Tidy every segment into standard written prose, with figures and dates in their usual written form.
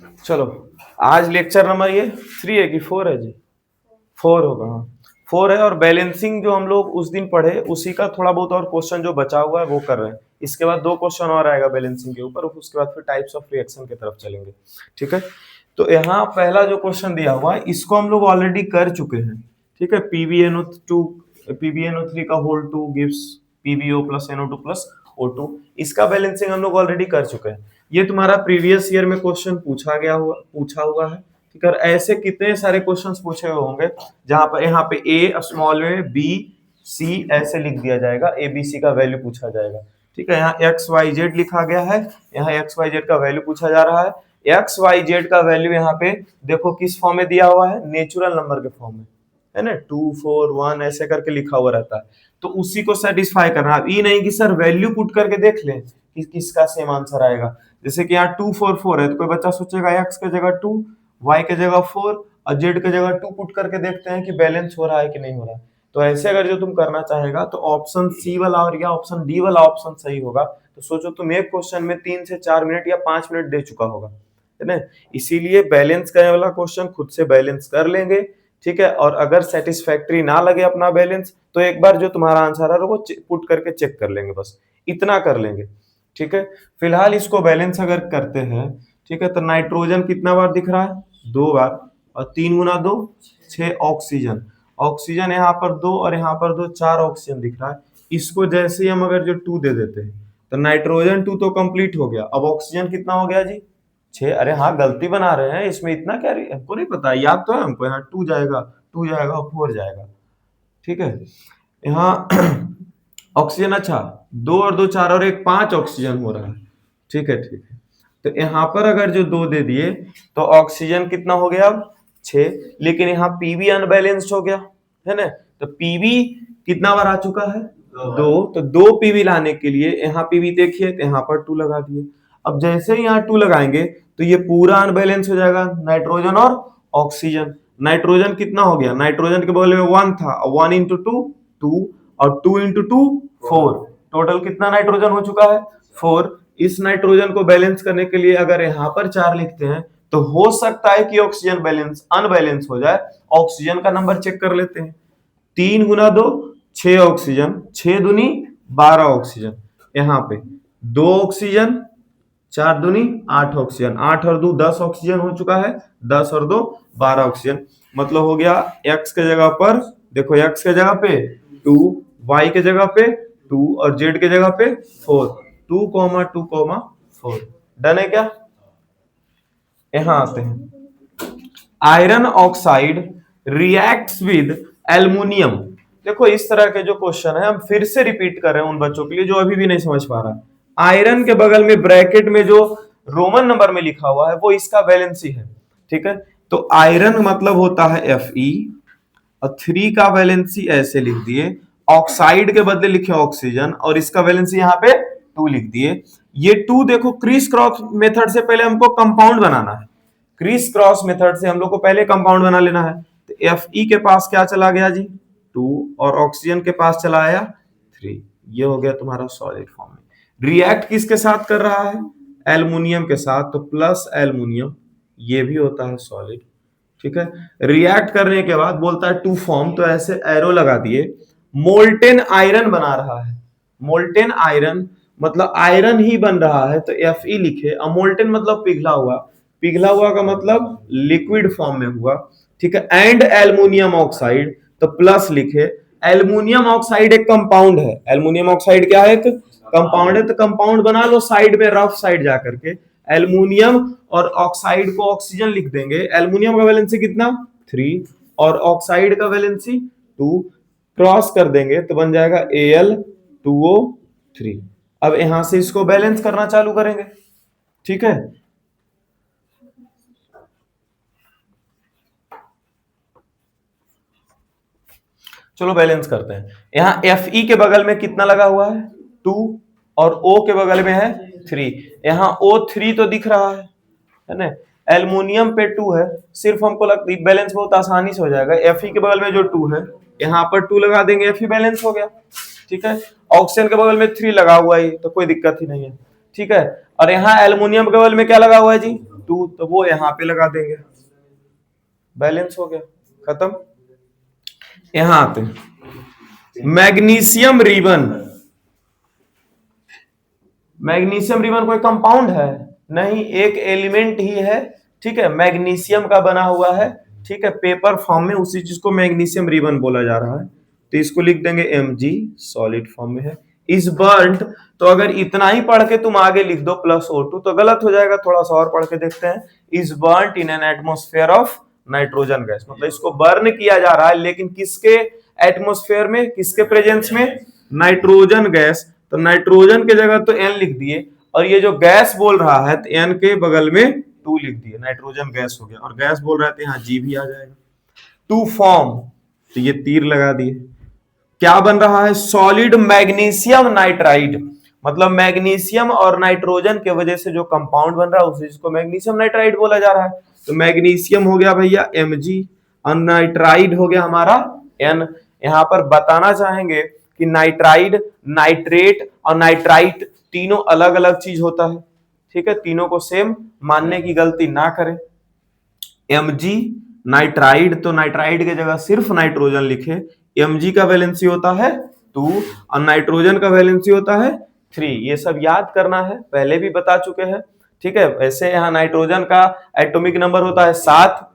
चलो, आज lecture number ये 3 है कि 4 है जी? 4 होगा, हाँ 4 है। और बैलेंसिंग जो हम लोग उस दिन पढ़े उसी का थोड़ा बहुत और क्वेश्चन जो बचा हुआ है वो कर रहे हैं। इसके बाद 2 क्वेश्चन और आएगा बैलेंसिंग के ऊपर, उसके बाद फिर टाइप्स ऑफ रिएक्शन की तरफ चलेंगे। ठीक है, तो यहाँ पहला जो क्वेश्चन दिया हुआ है इसको हम लोग ऑलरेडी कर चुके हैं। ठीक है, PbNO3 का whole 2 gives PbO plus NO2 plus O2, इसका बैलेंसिंग हम लोग ऑलरेडी कर चुके हैं। ये तुम्हारा प्रीवियस ईयर में क्वेश्चन पूछा हुआ है। ठीक है, ऐसे कितने सारे क्वेश्चंस पूछे हुए होंगे जहां पर यहाँ पे ए स्मॉल में बी सी ऐसे लिख दिया जाएगा, ए बी सी का वैल्यू पूछा जाएगा। ठीक है, यहाँ एक्स वाई जेड लिखा गया है, यहाँ एक्स वाई जेड का वैल्यू पूछा जा रहा है। एक्स वाई जेड का वैल्यू यहाँ पे देखो किस फॉर्म में दिया हुआ है, नेचुरल नंबर के फॉर्म में, है ना, 2 4 1 ऐसे करके लिखा हुआ रहता है। तो उसी को सेटिस्फाई करना, अब ये नहीं कि सर वैल्यू पुट करके देख लें कि किसका सेम आंसर आएगा। जैसे कि यहाँ 2 4 4 है तो कोई बच्चा सोचेगा एक्स के जगह 2, वाई के जगह 4 और जेड के जगह 2 पुट करके देखते हैं कि बैलेंस हो रहा है कि नहीं हो रहा है। तो ऐसे अगर जो तुम करना चाहेगा तो ऑप्शन सी वाला और या ऑप्शन डी वाला ऑप्शन सही होगा। तो सोचो तुम एक क्वेश्चन में 3 से 4 मिनट या 5 मिनट दे चुका होगा, है ना। इसीलिए बैलेंस करने वाला क्वेश्चन खुद से बैलेंस कर लेंगे। ठीक है, और अगर सेटिस्फैक्ट्री ना लगे अपना बैलेंस तो एक बार जो तुम्हारा आंसर है वो पुट करके चेक कर लेंगे, बस इतना कर लेंगे। ठीक है, फिलहाल इसको बैलेंस अगर करते हैं, ठीक है, तो नाइट्रोजन कितना बार दिख रहा है, 2 बार, और 3 गुना 2 6 ऑक्सीजन। ऑक्सीजन यहाँ पर 2 और यहाँ पर 2, 4 ऑक्सीजन दिख रहा है। इसको जैसे ही हम अगर जो 2 दे देते हैं तो नाइट्रोजन 2 तो कंप्लीट हो गया। अब ऑक्सीजन कितना हो गया जी, 6। अरे हाँ, गलती बना रहे हैं, इसमें इतना क्या हमको नहीं पता, याद तो है हमको, यहाँ 2 जाएगा 2 जाएगा 4 जाएगा। ठीक है, यहाँ ऑक्सीजन, अच्छा 2 और 2 4 और 1 5 ऑक्सीजन हो रहा है। ठीक है, ठीक है, तो यहाँ पर अगर जो 2 दे दिए तो ऑक्सीजन कितना हो गया अब 6, लेकिन यहाँ पीबी अनबैलेंस्ड हो गया, है ना। तो पीबी कितना बार आ चुका है, 2, तो 2 पीबी लाने के लिए यहाँ पीबी देखिए तो यहाँ पर 2 लगा दिए। अब जैसे ही यहाँ 2 लगाएंगे तो ये पूरा अनबैलेंस हो जाएगा, नाइट्रोजन और ऑक्सीजन। नाइट्रोजन कितना हो गया, नाइट्रोजन के बगल में 1 था, 1 इंटू 2 2 और 2 इंटू 2 4, टोटल कितना नाइट्रोजन हो चुका है 4। इस नाइट्रोजन को बैलेंस करने के लिए अगर यहाँ पर 4 लिखते हैं तो हो सकता है कि ऑक्सीजन बैलेंस अनबैलेंस हो जाए। ऑक्सीजन का नंबर चेक कर लेते हैं, 3 गुना 2 6 ऑक्सीजन, 6 दूनी 12 ऑक्सीजन, यहाँ पे 2 ऑक्सीजन, 4 दूनी 8 ऑक्सीजन, 8 और 2 10 ऑक्सीजन हो चुका है, 10 और 2 12 ऑक्सीजन। मतलब हो गया एक्स के जगह पर देखो, एक्स के जगह पे 2, वाई के जगह पे 2 और जेड के जगह पे 4, 2 2 4। डन है क्या? यहां आते हैं, iron oxide reacts with aluminium. देखो इस तरह के जो क्वेश्चन है हम फिर से रिपीट कर रहे हैं उन बच्चों के लिए जो अभी भी नहीं समझ पा रहा है। आयरन के बगल में ब्रैकेट में जो रोमन नंबर में लिखा हुआ है वो इसका वैलेंसी है। ठीक है, तो आयरन मतलब होता है Fe और 3 का वैलेंसी ऐसे लिख दिए, ऑक्साइड के बदले लिखे ऑक्सीजन और इसका वैलेंसी यहाँ पे 2 लिख दिए। ये 2 देखो क्रिस क्रॉस मेथड से पहले हमको कंपाउंड बनाना है, क्रिस क्रॉस मेथड से हम लोग को पहले कंपाउंड बना लेना है। तो Fe के पास क्या चला गया जी 2 और ऑक्सीजन के पास चला आया 3, ये हो गया तुम्हारा सॉलिड फॉर्म में। रिएक्ट किसके साथ कर रहा है, एल्युमिनियम के साथ, तो प्लस एल्युमिनियम ये भी होता है सॉलिड। ठीक है, रिएक्ट करने के बाद बोलता है टू फॉर्म, तो ऐसे एरो लगा दिए। मोल्टेन आयरन बना रहा है, मोल्टेन आयरन मतलब आयरन ही बन रहा है तो Fe लिखे। अमोल्टेन मतलब पिघला हुआ, पिघला हुआ का मतलब लिक्विड फॉर्म में हुआ। ठीक है, एंड एल्युमिनियम ऑक्साइड तो प्लस लिखे। एल्युमिनियम ऑक्साइड एक कंपाउंड है, एल्युमिनियम ऑक्साइड क्या है, एक कंपाउंड है। तो कंपाउंड बना लो साइड में, रफ साइड जाकर के एल्युमिनियम और ऑक्साइड को ऑक्सीजन लिख देंगे। एल्युमिनियम का वैलेंसी कितना 3 और ऑक्साइड का वैलेंसी 2, क्रॉस कर देंगे तो बन जाएगा Al2O3। अब यहां से इसको बैलेंस करना चालू करेंगे। ठीक है, चलो बैलेंस करते हैं। यहाँ Fe के बगल में कितना लगा हुआ है 2 और O के बगल में है 3, यहाँ O3 तो दिख रहा है ना। एल्युमिनियम पे 2 है, सिर्फ हमको लगता है बैलेंस बहुत आसानी से हो जाएगा। Fe के बगल में जो 2 है यहाँ पर 2 लगा देंगे, Fe बैलेंस हो गया। ठीक है, ऑक्सीजन के बगल में 3 लगा हुआ है तो कोई दिक्कत ही नहीं है। ठीक है, और यहाँ एल्युमिनियम के बगल में क्या लगा हुआ है जी 2, तो वो यहाँ पे लगा देंगे, बैलेंस हो गया, खत्म। यहां आते हैं मैग्नीशियम रिबन। मैग्नीशियम रिबन कोई कंपाउंड है नहीं, एक एलिमेंट ही है, ठीक है, मैग्नीशियम का बना हुआ है, ठीक है, पेपर फॉर्म में, उसी चीज को मैग्नीशियम रिबन बोला जा रहा है। तो इसको लिख देंगे Mg, सॉलिड फॉर्म में है। इज बर्न्ड, तो अगर इतना ही पढ़ के तुम आगे लिख दो +O2 तो गलत हो जाएगा, थोड़ा सा और पढ़ के देखते हैं। Is burned in an atmosphere of nitrogen gas, मतलब इसको बर्न किया जा रहा है, लेकिन किसके एटमोस्फेयर में, किसके प्रेजेंस में, नाइट्रोजन गैस। तो नाइट्रोजन के जगह तो N लिख दिए, और ये जो गैस बोल रहा है तो N के बगल में 2 लिख दिए, नाइट्रोजन गैस हो गया, और गैस बोल रहे थे यहाँ G भी आ जाएगा। टू फॉर्म, तो ये तीर लगा दिए, क्या बन रहा है, सॉलिड मैग्नीशियम नाइट्राइड, मतलब मैग्नीशियम और नाइट्रोजन के वजह से जो कंपाउंड बन रहा है उसी को मैग्नीशियम नाइट्राइड बोला जा रहा है। तो मैग्नीशियम हो गया भैया Mg, और नाइट्राइड हो गया हमारा N। यहां पर बताना चाहेंगे कि नाइट्राइड, नाइट्रेट और नाइट्राइट तीनों अलग अलग चीज होता है, ठीक है, तीनों को सेम मानने की गलती ना करें। Mg नाइट्राइड, तो नाइट्राइड की जगह सिर्फ नाइट्रोजन लिखे, Mg का वैलेंसी होता है 2 और नाइट्रोजन का वैलेंसी होता है 3। ये सब याद करना है, पहले भी बता चुके हैं, ठीक है। वैसे यहाँ नाइट्रोजन का एटॉमिक नंबर होता है 7,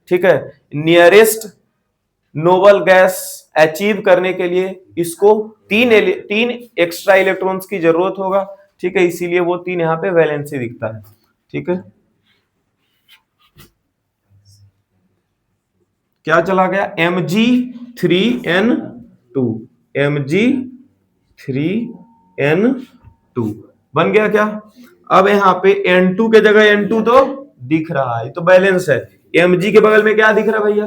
ठीक है। नियरेस्ट नोबल गैस अचीव करने के लिए इसको 3 एक्स्ट्रा इलेक्ट्रॉन्स की जरूरत होगा, ठीक है, इसीलिए वो 3 यहाँ पे वैलेंसी दिखता है, ठीक है। क्या चला गया, Mg3N2, Mg3N2 बन गया क्या। अब यहाँ पे N2 के जगह N2 तो दिख रहा है, तो बैलेंस है। Mg के बगल में क्या दिख रहा है भैया,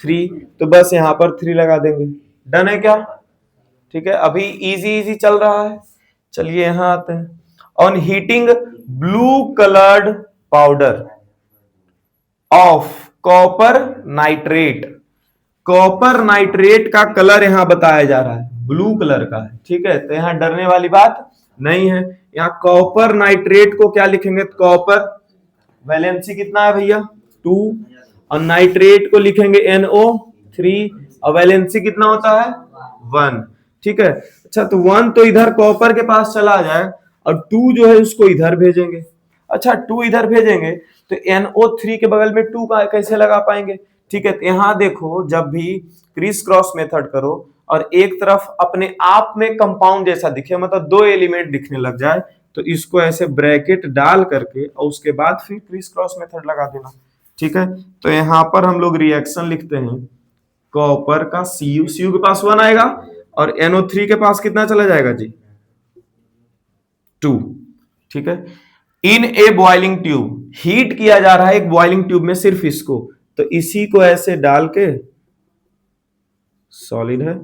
3, तो बस यहाँ पर 3 लगा देंगे, डन है क्या, ठीक है। अभी इजी इजी चल रहा है, चलिए यहां आते हैं। On heating blue coloured powder of copper nitrate, copper nitrate का कलर यहां बताया जा रहा है ब्लू कलर का है, ठीक है, तो यहां डरने वाली बात नहीं है। यहां कॉपर नाइट्रेट को क्या लिखेंगे, कॉपर वैलेंसी कितना है भैया 2, और नाइट्रेट को लिखेंगे NO3 और वैलेंसी कितना होता है 1, ठीक है। अच्छा, तो 1 तो इधर कॉपर के पास चला जाए, और 2 जो है उसको इधर भेजेंगे। अच्छा, 2 इधर भेजेंगे तो NO3 के बगल में 2 का कैसे लगा पाएंगे, ठीक है। तो यहां देखो, जब भी क्रिस क्रॉस मेथड करो और एक तरफ अपने आप में कंपाउंड जैसा दिखे, मतलब 2 एलिमेंट दिखने लग जाए, तो इसको ऐसे ब्रैकेट डाल करके और उसके बाद फिर क्रिस क्रॉस मेथड लगा देना, ठीक है। तो यहां पर हम लोग रिएक्शन लिखते हैं, कॉपर का Cu के पास 1 आएगा, और NO3 के पास कितना चला जाएगा जी 2, ठीक है। इन ए बॉइलिंग ट्यूब, हीट किया जा रहा है एक बॉइलिंग ट्यूब में, सिर्फ इसको, तो इसी को ऐसे डाल के, सॉलिड है,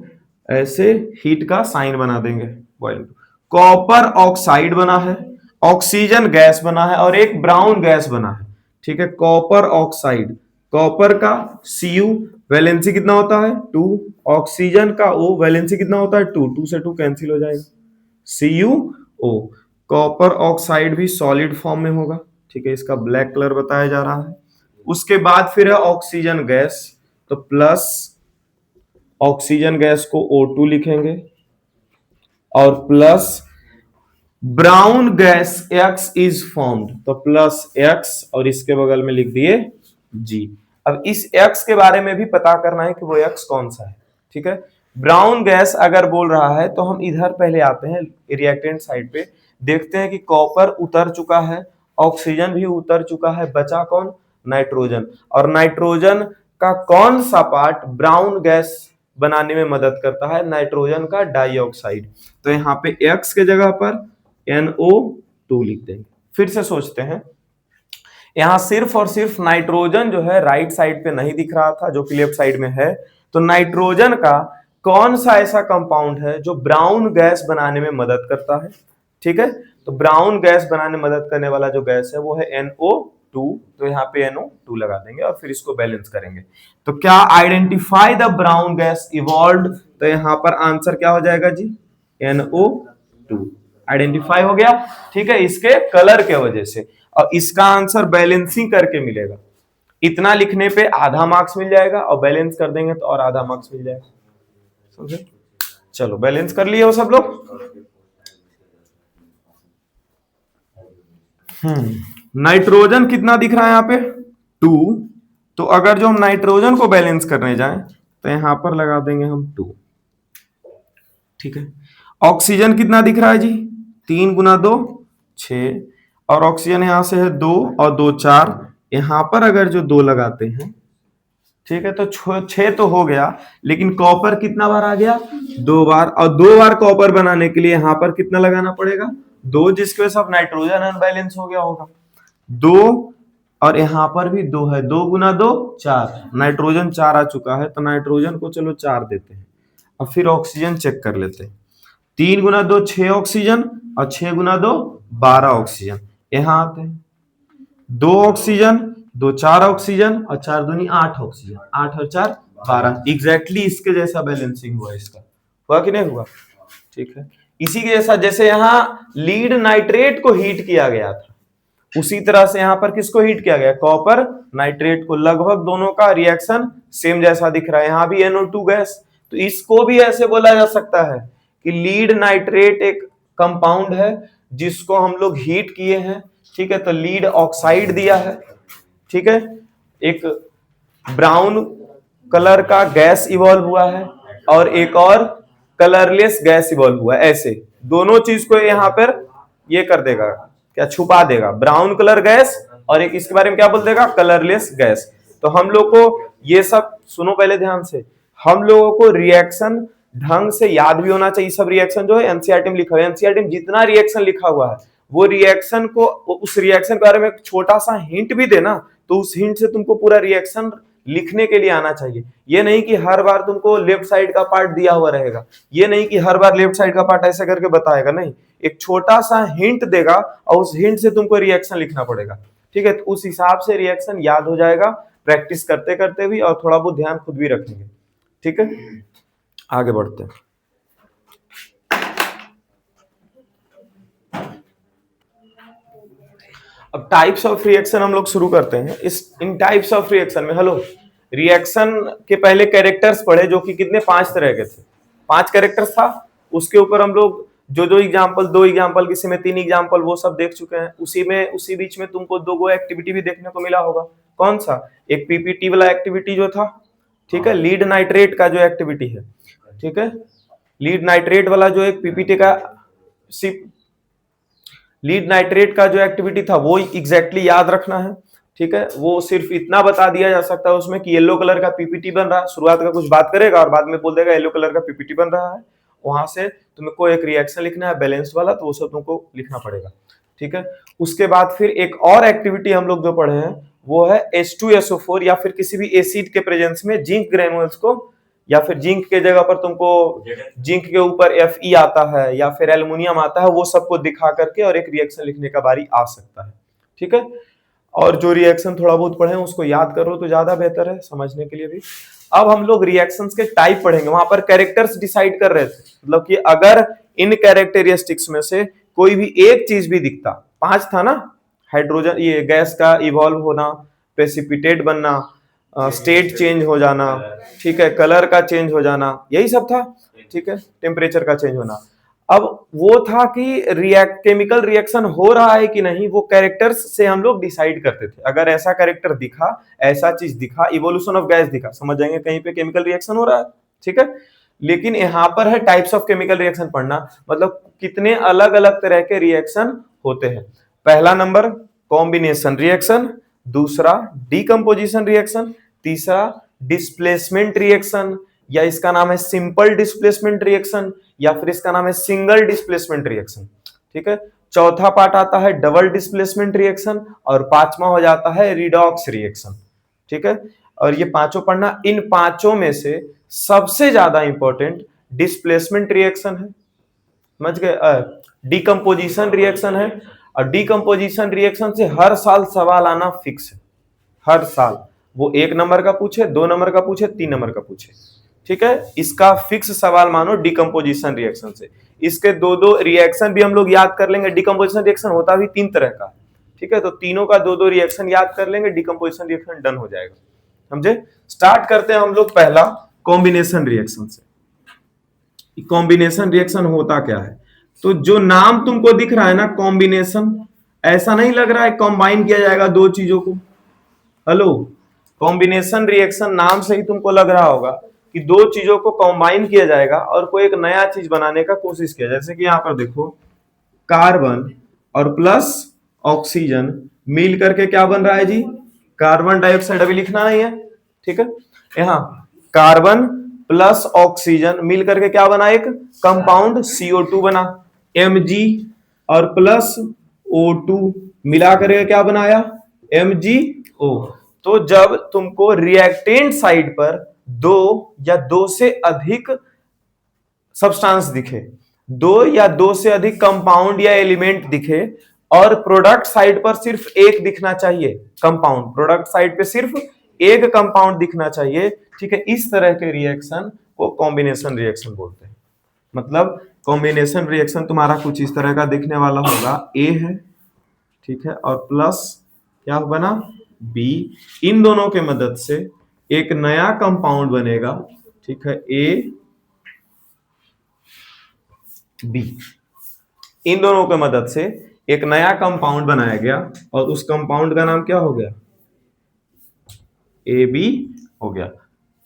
ऐसे हीट का साइन बना देंगे बॉइलिंग। कॉपर ऑक्साइड बना है, ऑक्सीजन गैस बना है, और एक ब्राउन गैस बना है, ठीक है। कॉपर ऑक्साइड, कॉपर का Cu वैलेंसी कितना होता है 2, ऑक्सीजन का O वैलेंसी कितना होता है 2, 2 से 2 कैंसिल हो जाएगा, CuO। कॉपर ऑक्साइड भी सॉलिड फॉर्म में होगा, ठीक है, इसका ब्लैक कलर बताया जा रहा है। उसके बाद फिर है ऑक्सीजन गैस, तो प्लस ऑक्सीजन गैस को O2 लिखेंगे, और plus brown gas X is formed, तो प्लस X, और इसके बगल में लिख दिए G। अब इस X के बारे में भी पता करना है कि वो X कौन सा है, ठीक है। ब्राउन गैस अगर बोल रहा है तो हम इधर पहले आते हैं रिएक्टेंट साइड पे, देखते हैं कि कॉपर उतर चुका है, ऑक्सीजन भी उतर चुका है, बचा कौन, नाइट्रोजन। और नाइट्रोजन का कौन सा पार्ट ब्राउन गैस बनाने में मदद करता है, नाइट्रोजन का डाइऑक्साइड। तो यहाँ पे X के जगह पर NO2 लिख देंगे। फिर से सोचते हैं, यहां सिर्फ और सिर्फ नाइट्रोजन जो है राइट साइड पे नहीं दिख रहा था, जो कि लेफ्ट साइड में है, तो नाइट्रोजन का कौन सा ऐसा कंपाउंड है जो ब्राउन गैस बनाने में मदद करता है, ठीक है। तो ब्राउन गैस बनाने में मदद करने वाला जो गैस है वो है NO2, तो यहाँ पे NO2 लगा देंगे और फिर इसको बैलेंस करेंगे। तो क्या identify the brown gas evolve, तो यहाँ पर आंसर क्या हो जाएगा जी NO2। आइडेंटिफाई हो गया, ठीक है, इसके कलर के वजह से। और इसका आंसर बैलेंसिंग करके मिलेगा। इतना लिखने पे आधा मार्क्स मिल जाएगा और बैलेंस कर देंगे तो और आधा मार्क्स मिल जाएगा, समझे? चलो बैलेंस कर लिए हो सब लोग। नाइट्रोजन कितना दिख रहा है यहाँ पे 2। तो अगर जो हम नाइट्रोजन को बैलेंस करने जाएं तो यहां पर लगा देंगे हम 2, ठीक है। ऑक्सीजन कितना दिख रहा है जी 3 गुना 2 6, और ऑक्सीजन यहां से है 2 और 2 4, यहां पर अगर जो 2 लगाते हैं, ठीक है, तो 6 तो हो गया, लेकिन कॉपर कितना बार आ गया 2 बार, और 2 बार कॉपर बनाने के लिए यहां पर कितना लगाना पड़ेगा 2, जिसकी वजह से अब नाइट्रोजन अनबैलेंस हो गया होगा 2, और यहां पर भी 2 है, 2 गुना 2 4, नाइट्रोजन 4 आ चुका है, तो नाइट्रोजन को चलो 4 देते हैं। अब फिर ऑक्सीजन चेक कर लेते हैं, 3 गुना 2 6 ऑक्सीजन, और 6 गुना 2 12 ऑक्सीजन। यहां आते हैं 2 ऑक्सीजन 2 4 ऑक्सीजन, और 4 दूनी 8 ऑक्सीजन, 8 और 4 12, एग्जैक्टली इसके जैसा बैलेंसिंग हुआ इसका, हुआ कि नहीं हुआ? ठीक है, इसी के जैसा जैसे यहाँ लीड नाइट्रेट को हीट किया गया था, उसी तरह से यहाँ पर किसको हीट किया गया कॉपर नाइट्रेट को, लगभग दोनों का रिएक्शन सेम जैसा दिख रहा है। यहाँ भी NO2 गैस, तो इसको भी ऐसे बोला जा सकता है कि लीड नाइट्रेट एक कंपाउंड है जिसको हम लोग हीट किए हैं, ठीक है, तो लीड ऑक्साइड दिया है, ठीक है, एक ब्राउन कलर का गैस इवॉल्व हुआ है और एक और कलरलेस गैस इवॉल्व हुआ है, ऐसे दोनों चीज को यहाँ पर ये कर देगा, क्या छुपा देगा, ब्राउन कलर गैस और एक इसके बारे में क्या बोल देगा कलरलेस गैस। तो हम लोग को ये सब सुनो पहले ध्यान से, हम लोगों को रिएक्शन ढंग से याद भी होना चाहिए। सब रिएक्शन जो है एनसीईआरटी में लिखा हुआ है, एनसीईआरटी में जितना रिएक्शन लिखा हुआ है वो रिएक्शन को, उस रिएक्शन के बारे में छोटा सा हिंट भी देना तो उस हिंट से तुमको पूरा रिएक्शन लिखने के लिए आना चाहिए। ये नहीं कि हर बार तुमको लेफ्ट साइड का पार्ट दिया हुआ रहेगा, ये नहीं कि हर बार लेफ्ट साइड का पार्ट ऐसे करके बताएगा, नहीं, एक छोटा सा हिंट देगा और उस हिंट से तुमको रिएक्शन लिखना पड़ेगा, ठीक है, तो उस हिसाब से रिएक्शन याद हो जाएगा प्रैक्टिस करते करते भी, और थोड़ा बहुत ध्यान खुद भी रखेंगे, ठीक है। आगे बढ़ते हैं। अब टाइप्स ऑफ रिएक्शन हम लोग शुरू करते हैं। इन टाइप्स ऑफ रिएक्शन में, हेलो, रिएक्शन के पहले कैरेक्टर्स पढ़े जो कि कितने 5 तरह के थे, 5 कैरेक्टर्स था, उसके ऊपर हम लोग जो एग्जांपल, 2 एग्जांपल, किसी में 3 एग्जांपल, वो सब देख चुके हैं। उसी बीच में तुमको 2 एक्टिविटी भी देखने को मिला होगा। कौन सा? एक पीपीटी वाला एक्टिविटी जो था, ठीक है, लीड नाइट्रेट का जो एक्टिविटी है, ठीक है, लीड नाइट्रेट वाला जो एक पीपीटी का लीड नाइट्रेट का जो एक्टिविटी था वो एग्जैक्टली याद रखना है, ठीक है। वो सिर्फ इतना बता दिया जा सकता है उसमें कि येलो कलर का पीपीटी बन रहा है, शुरुआत का कुछ बात करेगा और बाद में बोल देगा येलो कलर का पीपीटी बन रहा है, वहां से तुमको एक रिएक्शन लिखना है बैलेंस्ड वाला, तो वो सब तुमको लिखना पड़ेगा, ठीक है। उसके बाद फिर एक और एक्टिविटी हम लोग जो पढ़े हैं वो है H2SO4, या फिर किसी भी एसिड के प्रेजेंस में जिंक ग्रेनुअल्स को, या फिर जिंक के जगह पर तुमको जिंक के ऊपर Fe आता है या फिर एल्युमिनियम आता है, वो सबको दिखा करके और एक रिएक्शन लिखने का बारी आ सकता है, ठीक है। और जो रिएक्शन थोड़ा बहुत पढ़े उसको याद करो तो ज्यादा बेहतर है समझने के लिए भी। अब हम लोग रिएक्शंस के टाइप पढ़ेंगे, वहां पर कैरेक्टर्स डिसाइड कर रहे थे, मतलब कि अगर इन कैरेक्टरिस्टिक्स में से कोई भी एक चीज भी दिखता, 5 था ना, हाइड्रोजन, ये गैस का इवॉल्व होना, प्रेसिपिटेट बनना, स्टेट चेंज हो जाना, ठीक है, कलर का चेंज हो जाना, यही सब था, ठीक है, टेम्परेचर का चेंज होना। अब वो था कि केमिकल रिएक्शन हो रहा है कि नहीं, वो कैरेक्टर्स से हम लोग डिसाइड करते थे। अगर ऐसा कैरेक्टर दिखा, ऐसा चीज दिखा, इवोल्यूशन ऑफ गैस दिखा, समझ जाएंगे कहीं पे केमिकल रिएक्शन हो रहा है, ठीक है। लेकिन यहाँ पर है टाइप्स ऑफ केमिकल रिएक्शन पढ़ना, मतलब कितने अलग अलग तरह के रिएक्शन होते हैं। पहला नंबर कॉम्बिनेशन रिएक्शन, दूसरा डीकंपोजिशन रिएक्शन, तीसरा डिस्प्लेसमेंट रिएक्शन, या इसका नाम है सिंपल डिस्प्लेसमेंट रिएक्शन, या फिर इसका नाम है सिंगल डिस्प्लेसमेंट रिएक्शन, ठीक है। चौथा पार्ट आता है डबल डिस्प्लेसमेंट रिएक्शन, और पांचवा हो जाता है रिडॉक्स रिएक्शन, ठीक है। और ये पांचों पढ़ना, इन पांचों में से सबसे ज्यादा इंपॉर्टेंट डिस्प्लेसमेंट रिएक्शन है, समझ गए, डीकंपोजिशन रिएक्शन है, और डीकंपोजिशन रिएक्शन से हर साल सवाल आना फिक्स है, हर साल, वो 1 नंबर का पूछे, 2 नंबर का पूछे, 3 नंबर का पूछे, ठीक है, इसका फिक्स सवाल मानो डिकम्पोजिशन रिएक्शन से। इसके दो दो रिएक्शन भी हम लोग याद कर लेंगे। डिकम्पोजिशन रिएक्शन होता भी 3 तरह का, ठीक है, तो तीनों का दो दो रिएक्शन याद कर लेंगे, डिकम्पोजिशन रिएक्शन डन हो जाएगा। समझे? स्टार्ट करते हैं हम लोग पहला कॉम्बिनेशन रिएक्शन से। कॉम्बिनेशन रिएक्शन होता क्या है? तो जो नाम तुमको दिख रहा है ना कॉम्बिनेशन, ऐसा नहीं लग रहा है कंबाइन किया जाएगा दो चीजों को। हेलो, कॉम्बिनेशन रिएक्शन नाम से ही तुमको लग रहा होगा कि दो चीजों को कंबाइन किया जाएगा और कोई एक नया चीज बनाने का कोशिश किया। जैसे कि यहां पर देखो, कार्बन और प्लस ऑक्सीजन मिल करके क्या बन रहा है जी? Carbon dioxide. अभी लिखना नहीं है, ठीक है। यहां कार्बन प्लस ऑक्सीजन मिल करके क्या बना? एक कंपाउंड CO2 बना। Mg और प्लस O2 मिला करके क्या बनाया? MgO। तो जब तुमको रिएक्टेंट साइड पर दो या दो से अधिक सब्सटेंस दिखे, दो या दो से अधिक कंपाउंड या एलिमेंट दिखे, और प्रोडक्ट साइड पर सिर्फ एक दिखना चाहिए कंपाउंड, प्रोडक्ट साइड पे सिर्फ एक कंपाउंड दिखना चाहिए, ठीक है, इस तरह के रिएक्शन को कॉम्बिनेशन रिएक्शन बोलते हैं। मतलब कॉम्बिनेशन रिएक्शन तुम्हारा कुछ इस तरह का दिखने वाला होगा। ए है, ठीक है, और प्लस क्या बना? बी। इन दोनों के मदद से एक नया कंपाउंड बनेगा, ठीक है, ए बी। इन दोनों के मदद से एक नया कंपाउंड बनाया गया और उस कंपाउंड का नाम क्या हो गया? ए बी हो गया,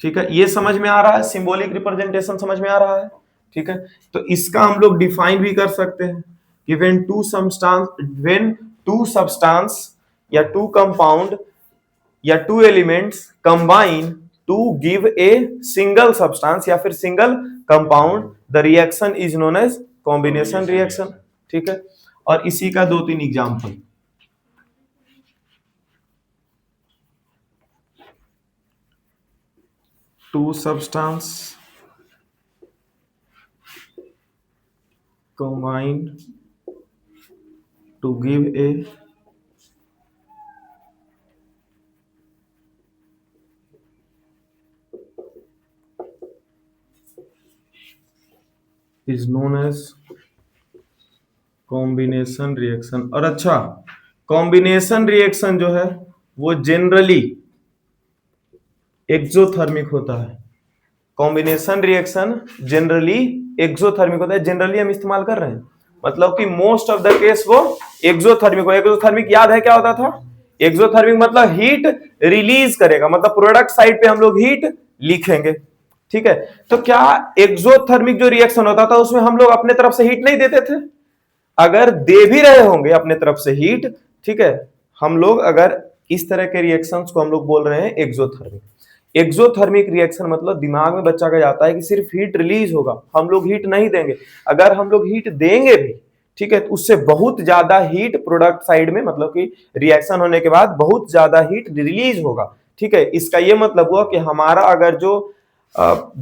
ठीक है। ये समझ में आ रहा है? सिंबॉलिक रिप्रेजेंटेशन समझ में आ रहा है, ठीक है। तो इसका हम लोग डिफाइन भी कर सकते हैं कि व्हेन टू सब्सटेंस या टू कंपाउंड या two elements combine to give a single substance या फिर single compound, the reaction is known as combination reaction, ठीक है। और इसी का 2-3 example. Two substance combined to give a is known as combination reaction. और अच्छा, कॉम्बिनेशन रिएक्शन जो है वो जनरली एक्सोथर्मिक होता है। कॉम्बिनेशन रिएक्शन जनरली एक्सोथर्मिक होता है। जनरली हम इस्तेमाल कर रहे हैं, मतलब कि मोस्ट ऑफ द केस वो एक्सोथर्मिक हो। एक्सोथर्मिक याद है क्या होता था? एक्सोथर्मिक मतलब हीट रिलीज करेगा, मतलब प्रोडक्ट साइड पे हम लोग हीट लिखेंगे, ठीक है। तो क्या एक्सोथर्मिक जो रिएक्शन होता था उसमें हम लोग अपने तरफ से हीट नहीं देते थे? अगर दे भी रहे होंगे अपने तरफ से हीट, ठीक है, हम लोग अगर इस तरह के रिएक्शंस को हम लोग बोल रहे हैं एक्सोथर्मिक। एक्सोथर्मिक रिएक्शन मतलब दिमाग में बच्चा का जाता है कि सिर्फ हीट रिलीज होगा, हम लोग हीट नहीं देंगे। अगर हम लोग हीट देंगे भी, ठीक है, तो उससे बहुत ज्यादा हीट प्रोडक्ट साइड में, मतलब कि रिएक्शन होने के बाद बहुत ज्यादा हीट रिलीज होगा, ठीक है। इसका यह मतलब हुआ कि हमारा अगर जो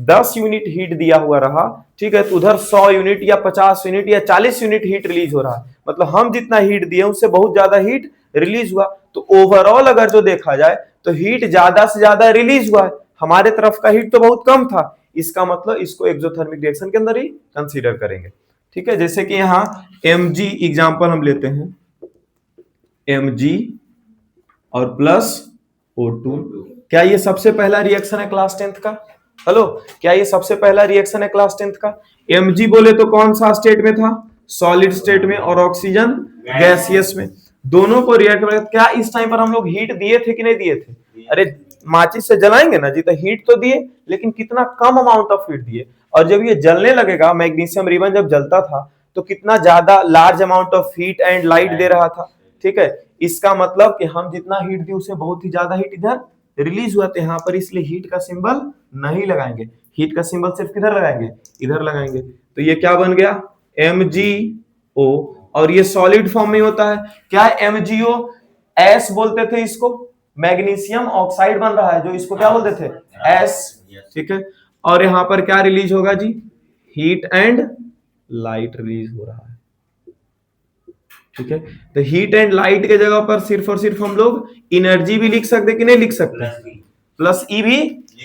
10 यूनिट हीट दिया हुआ रहा, ठीक है, तो उधर 100 यूनिट या 50 यूनिट या 40 यूनिट हीट रिलीज हो रहा है, मतलब हम जितना हीट दिए उससे बहुत ज्यादा हीट रिलीज हुआ। तो ओवरऑल अगर जो देखा जाए तो हीट ज्यादा से ज्यादा रिलीज हुआ है, हमारे तरफ का हीट तो बहुत कम था। इसका मतलब इसको एक्सोथर्मिक रिएक्शन के अंदर ही कंसीडर करेंगे, ठीक है। जैसे कि यहाँ Mg एग्जांपल हम लेते हैं, Mg और प्लस O2। क्या ये सबसे पहला रिएक्शन है क्लास 10th का? हेलो, क्या ये सबसे पहला रिएक्शन है क्लास 10th का? Mg बोले तो कौन सा स्टेट में था? सॉलिड स्टेट में, और ऑक्सीजन गैसियस में। दोनों को रिएक्ट कर, क्या इस टाइम पर हम लोग हीट दिए थे कि नहीं दिए थे? अरे माचिस से जलाएंगे ना जी, तो हीट तो दिए, लेकिन कितना कम अमाउंट ऑफ हीट दिए। और जब ये जलने लगेगा, मैग्नीशियम रिबन जब जलता था तो कितना ज्यादा large amount of heat and light दे रहा था, ठीक है। इसका मतलब कि हम जितना हीट दिए उससे बहुत ही ज्यादा हीट इधर रिलीज हुआ था यहाँ पर, इसलिए हीट का सिंबल नहीं लगाएंगे। हीट का सिंबल सिर्फ किधर लगाएंगे? इधर लगाएंगे। तो ये क्या बन गया? MgO। और ये सॉलिड फॉर्म में होता है। क्या MgO एस बोलते थे इसको? मैग्नीशियम ऑक्साइड बन रहा है जो, इसको क्या बोलते थे? एस, ठीक है। और यहां पर क्या रिलीज होगा जी? हीट एंड लाइट रिलीज हो रहा है, ठीक है। तो हीट एंड लाइट के जगह पर सिर्फ और सिर्फ हम लोग एनर्जी भी लिख सकते कि नहीं लिख सकते? प्लस ई भी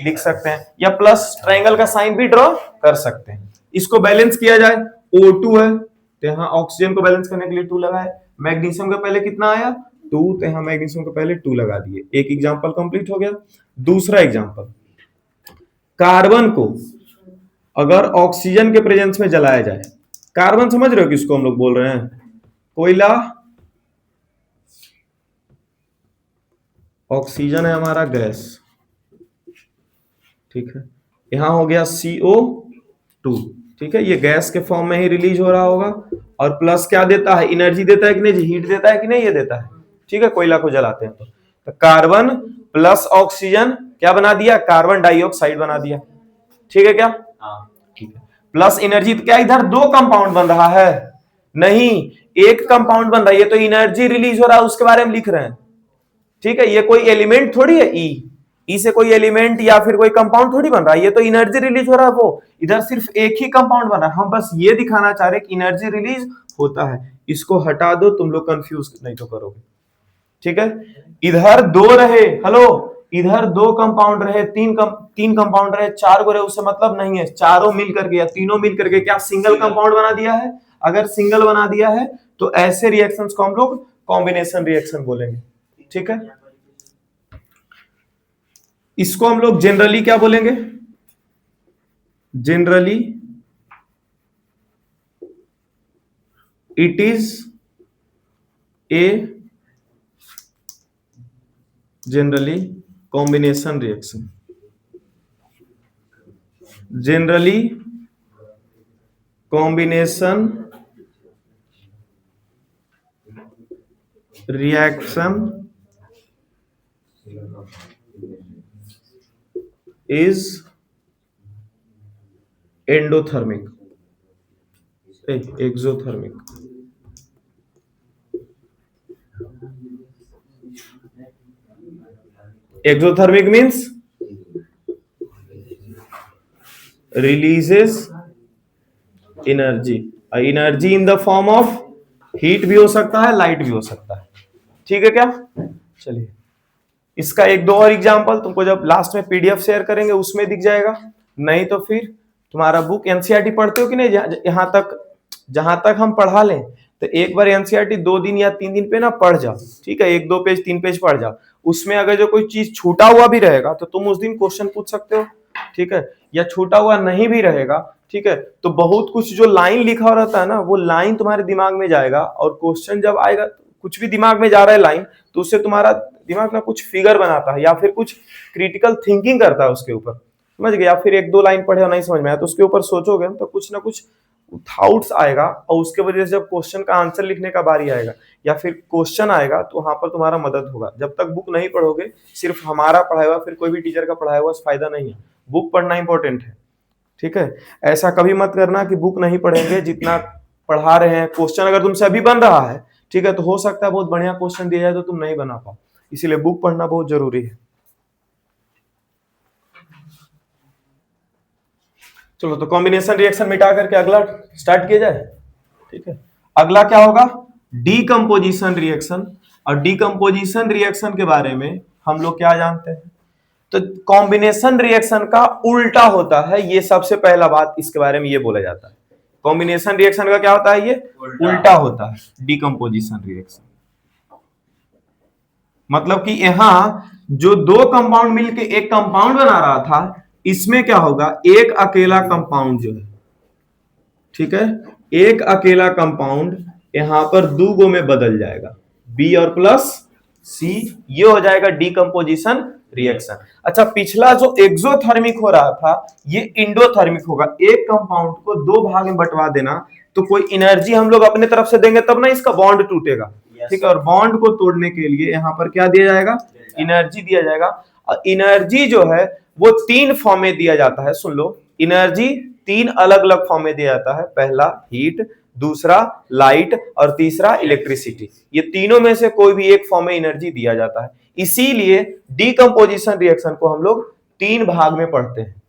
लिख सकते हैं, या प्लस ट्रायंगल का साइन भी ड्रॉ कर सकते हैं। इसको बैलेंस किया जाए, O2 है तो यहाँ ऑक्सीजन को बैलेंस करने के लिए 2 लगाए, मैग्नीशियम का पहले कितना आया 2, तो यहाँ मैग्नीशियम को पहले 2 लगा दिए। एक एग्जांपल कंप्लीट हो गया। दूसरा एग्जांपल, कार्बन को अगर ऑक्सीजन के प्रेजेंस में जलाया जाए, कार्बन समझ रहे हो किसको हम लोग बोल रहे हैं, कोयला, ऑक्सीजन है हमारा गैस, ठीक है, यहां हो गया CO2, ठीक है, ये गैस के फॉर्म में ही रिलीज हो रहा होगा, और प्लस क्या देता है, एनर्जी देता है कि नहीं, हीट देता है कि नहीं, ये देता है, ठीक है, कोयला को जलाते हैं तो कार्बन प्लस ऑक्सीजन क्या बना दिया, कार्बन डाइऑक्साइड बना दिया, ठीक है क्या, ठीक है, प्लस एनर्जी, तो क्या इधर 2 कंपाउंड बन रहा है, नहीं, एक कंपाउंड बन रहा है, ये तो एनर्जी रिलीज हो रहा है उसके बारे में लिख रहे हैं, ठीक है, ये कोई एलिमेंट थोड़ी है, ई से कोई एलिमेंट या फिर कोई कंपाउंड थोड़ी बन रहा है, ये तो एनर्जी रिलीज हो रहा है, वो इधर सिर्फ एक ही कंपाउंड बना है, हम बस ये दिखाना चाह रहे हैं कि एनर्जी रिलीज होता है। इसको हटा दो, तुम लोग कंफ्यूज नहीं तो करोगे, ठीक है, इधर 2 रहे, हेलो, इधर 2 कंपाउंड रहे, 3 कंपाउंड रहे, 4 को रहे, उससे मतलब नहीं है, चारों मिल करके या तीनों मिल करके क्या सिंगल कंपाउंड बना दिया है, अगर सिंगल बना दिया है तो ऐसे रिएक्शंस को हम लोग कॉम्बिनेशन रिएक्शन बोलेंगे, ठीक है। इसको हम लोग जनरली क्या बोलेंगे, generally it is a generally combination reaction, generally combination reaction is endothermic, exothermic, exothermic means releases energy, energy in the form of heat भी हो सकता है, लाइट भी हो सकता है, ठीक है क्या। चलिए इसका एक दो और एग्जांपल तुमको जब लास्ट में पीडीएफ शेयर करेंगे उसमें दिख जाएगा, नहीं तो फिर तुम्हारा बुक एनसीईआरटी पढ़ते हो कि नहीं, जहां तक हम पढ़ा लें तो एक बार एनसीईआरटी 2 दिन या 3 दिन पे ना पढ़ जाओ, ठीक है, 1-2 पेज 3 पेज पढ़ जाओ, उसमें अगर जो कोई चीज छूटा हुआ भी रहेगा तो तुम उस दिन क्वेश्चन पूछ सकते हो, ठीक है, या छूटा हुआ नहीं भी रहेगा, ठीक है, तो बहुत कुछ जो लाइन लिखा रहता है ना वो लाइन तुम्हारे दिमाग में जाएगा, और क्वेश्चन जब आएगा कुछ भी दिमाग में जा रहा है लाइन तो उससे तुम्हारा दिमाग ना कुछ फिगर बनाता है या फिर कुछ क्रिटिकल थिंकिंग करता है उसके ऊपर, समझ गए, या फिर 1-2 लाइन पढ़े और नहीं समझ में आया तो उसके ऊपर सोचोगे तो कुछ ना कुछ थाउट्स आएगा, और उसके वजह से जब क्वेश्चन का आंसर लिखने का बारी आएगा या फिर क्वेश्चन आएगा तो वहां पर तुम्हारा मदद होगा। जब तक बुक नहीं पढ़ोगे, सिर्फ हमारा पढ़ाया हुआ फिर कोई भी टीचर का पढ़ाया हुआ फायदा नहीं है, बुक पढ़ना इंपॉर्टेंट है, ठीक है, ऐसा कभी मत करना कि बुक नहीं पढ़ेंगे, जितना पढ़ा रहे हैं क्वेश्चन अगर तुमसे अभी बन रहा है, ठीक है, तो हो सकता है बहुत बढ़िया क्वेश्चन दिया जाए तो तुम नहीं बना पाओ, इसीलिए बुक पढ़ना बहुत जरूरी है। चलो तो कॉम्बिनेशन रिएक्शन मिटा करके अगला स्टार्ट किया जाए, ठीक है, अगला क्या होगा, डीकंपोजिशन रिएक्शन, और डीकंपोजिशन रिएक्शन के बारे में हम लोग क्या जानते हैं, तो कॉम्बिनेशन रिएक्शन का उल्टा होता है, ये सबसे पहला बात इसके बारे में ये बोला जाता है, कॉम्बिनेशन रिएक्शन का क्या होता है, ये उल्टा होता है डीकंपोजिशन रिएक्शन, मतलब कि यहां जो 2 कंपाउंड मिलके एक कंपाउंड बना रहा था, इसमें क्या होगा, एक अकेला कंपाउंड जो है, ठीक है, एक अकेला कंपाउंड यहां पर 2 गो में बदल जाएगा, बी और प्लस सी, ये हो जाएगा डीकंपोजिशन रिएक्शन। अच्छा, पिछला जो एक्सोथर्मिक हो रहा था ये इंडोथर्मिक होगा, एक कंपाउंड को 2 भाग में बंटवा देना, तो कोई एनर्जी हम लोग अपने तरफ से देंगे तब ना इसका बॉन्ड टूटेगा, ठीक है, और बॉन्ड को तोड़ने के लिए यहां पर क्या दिया जाएगा, एनर्जी दिया जाएगा, और एनर्जी जो है वो 3 फॉर्म में दिया जाता है, सुन लो, एनर्जी 3 अलग अलग फॉर्म में दिया जाता है, पहला हीट, दूसरा लाइट और तीसरा इलेक्ट्रिसिटी, ये तीनों में से कोई भी एक फॉर्म में एनर्जी दिया जाता है, इसीलिए डीकंपोजिशन रिएक्शन को हम लोग 3 भाग में पढ़ते हैं,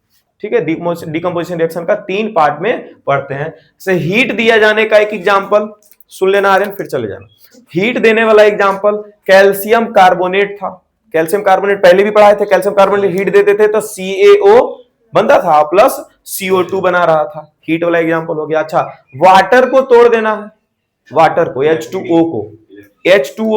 ठीक है, डीकंपोजिशन रिएक्शन का 3 पार्ट में पढ़ते हैं। से हीट दिया जाने का एक एग्जांपल सुन लेना आर्यन, फिर चले जाना, हीट देने वाला एग्जांपल कैल्शियम कार्बोनेट था, कैल्शियम कार्बोनेट पहले भी पढ़ाए थे, कैल्शियम कार्बोनेट हीट देते थे तो CaO बनता था प्लस CO2 बना रहा था, हीट वाला एग्जांपल हो गया। अच्छा, वाटर को तोड़ देना है, वाटर को H2O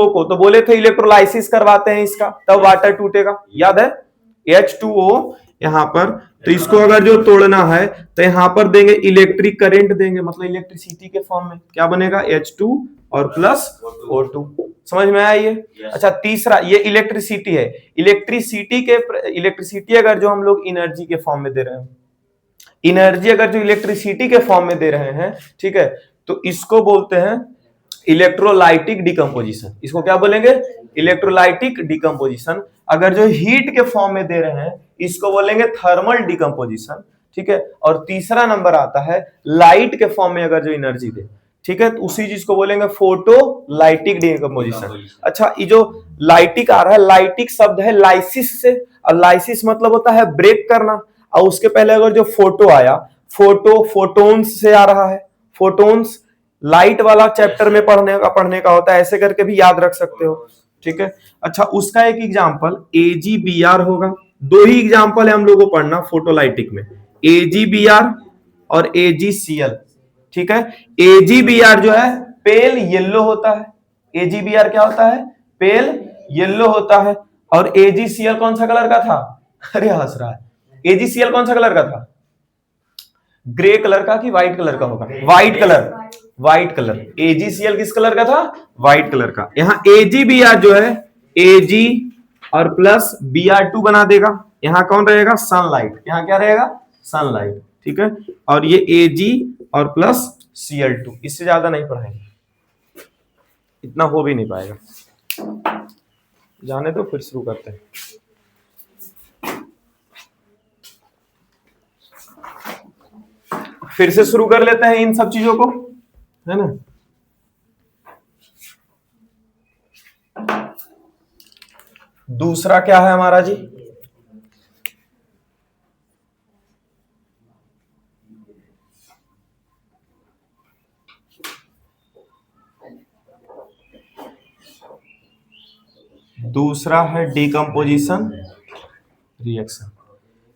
को तो बोले थे इलेक्ट्रोलाइसिस करवाते हैं इसका, तब वाटर टूटेगा, याद है H2O यहां पर। तो इसको अगर जो तोड़ना है तो यहां पर देंगे इलेक्ट्रिक करंट देंगे, मतलब इलेक्ट्रिसिटी के फॉर्म में क्या बनेगा H2 और प्लस O2। समझ में आया ये? अच्छा, तीसरा ये इलेक्ट्रिसिटी है। इलेक्ट्रिसिटी अगर जो हम लोग एनर्जी के फॉर्म में दे रहे हैं, एनर्जी अगर जो इलेक्ट्रिसिटी के फॉर्म में दे रहे हैं, ठीक है, तो इसको बोलते हैं इलेक्ट्रोलाइटिक डिकम्पोजिशन। इसको क्या बोलेंगे? Electrolytic decomposition. अगर जो हीट के फॉर्म में दे रहे हैं इसको बोलेंगे थर्मल डिकम्पोजिशन, ठीक है। और तीसरा नंबर आता है लाइट के फॉर्म में अगर जो एनर्जी दे, ठीक है, तो उसी चीज को बोलेंगे फोटोलाइटिक डिकम्पोजिशन। अच्छा, ये जो लाइटिक आ रहा है, लाइटिक शब्द है लाइसिस से, और लाइसिस मतलब होता है ब्रेक करना, और उसके पहले अगर जो फोटो आया, फोटोन्स से आ रहा है, फोटोन्स लाइट वाला चैप्टर में पढ़ने का होता है, ऐसे करके भी याद रख सकते हो, ठीक है। अच्छा, उसका एक एग्जांपल AgBr होगा। दो ही एग्जांपल है हम लोगों को पढ़ना फोटोलाइटिक में, AgBr और AgCl, ठीक है। AgBr जो है पेल येलो होता है, AgBr क्या होता है? पेल येलो होता है। और AgCl कौन सा कलर का था? अरे हंस रहा है, AgCl कौन सा कलर का था? ग्रे कलर का कि व्हाइट कलर का होगा? White colour, white colour. AgCl किस कलर का था? व्हाइट कलर का। यहां AgBr जो है Ag और प्लस Br2 बना देगा, यहां कौन रहेगा? सनलाइट, यहां क्या रहेगा? सनलाइट, ठीक है। और ये Ag और प्लस Cl2, इससे ज्यादा नहीं पढ़ाएंगे, इतना हो भी नहीं पाएगा, जाने दो, फिर शुरू करते हैं। फिर से शुरू कर लेते हैं इन सब चीजों को, है ना। दूसरा क्या है हमारा जी? दूसरा है डिकम्पोजिशन रिएक्शन।